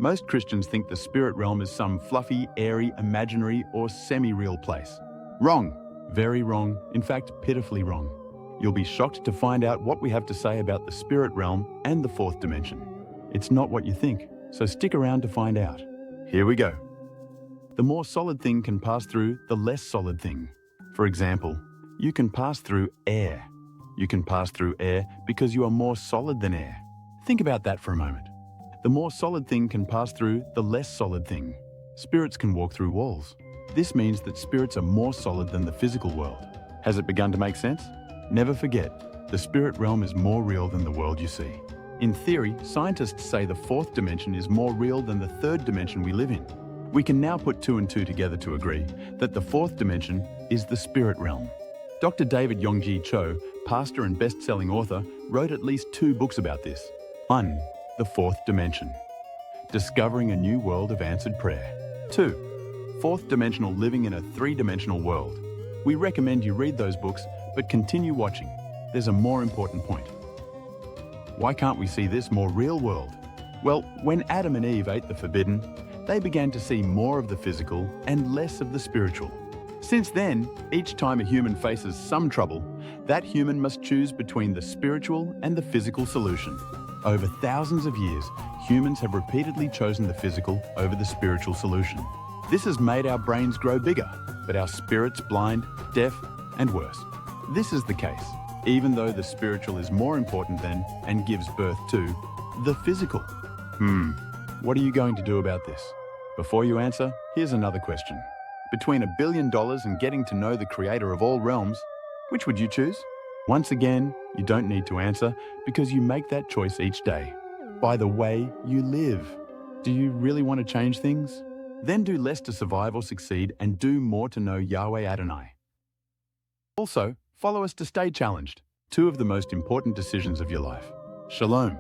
Most Christians think the spirit realm is some fluffy, airy, imaginary, or semi-real place. Wrong. Very wrong. In fact, pitifully wrong. You'll be shocked to find out what we have to say about the spirit realm and the fourth dimension. It's not what you think, so stick around to find out. Here we go. The more solid thing can pass through the less solid thing. For example, you can pass through air. You can pass through air because you are more solid than air. Think about that for a moment. The more solid thing can pass through the less solid thing. Spirits can walk through walls. This means that spirits are more solid than the physical world. Has it begun to make sense? Never forget, the spirit realm is more real than the world you see. In theory, scientists say the fourth dimension is more real than the third dimension we live in. We can now put two and two together to agree that the fourth dimension is the spirit realm. Dr. David Yongji Cho, pastor and best-selling author, wrote at least 2 books about this. 1. The Fourth Dimension. Discovering a New World of Answered Prayer. 2. Fourth Dimensional Living in a Three-Dimensional World. We recommend you read those books, but continue watching. There's a more important point. Why can't we see this more real world? Well, when Adam and Eve ate the forbidden, they began to see more of the physical and less of the spiritual. Since then, each time a human faces some trouble, that human must choose between the spiritual and the physical solution. Over thousands of years, humans have repeatedly chosen the physical over the spiritual solution. This has made our brains grow bigger, but our spirits blind, deaf, and worse. This is the case, even though the spiritual is more important than, and gives birth to, the physical. What are you going to do about this? Before you answer, here's another question. Between $1 billion and getting to know the creator of all realms, which would you choose? Once again, you don't need to answer because you make that choice each day. By the way you live. Do you really want to change things? Then do less to survive or succeed and do more to know Yahweh Adonai. Also, follow us to stay challenged. 2 of the most important decisions of your life. Shalom.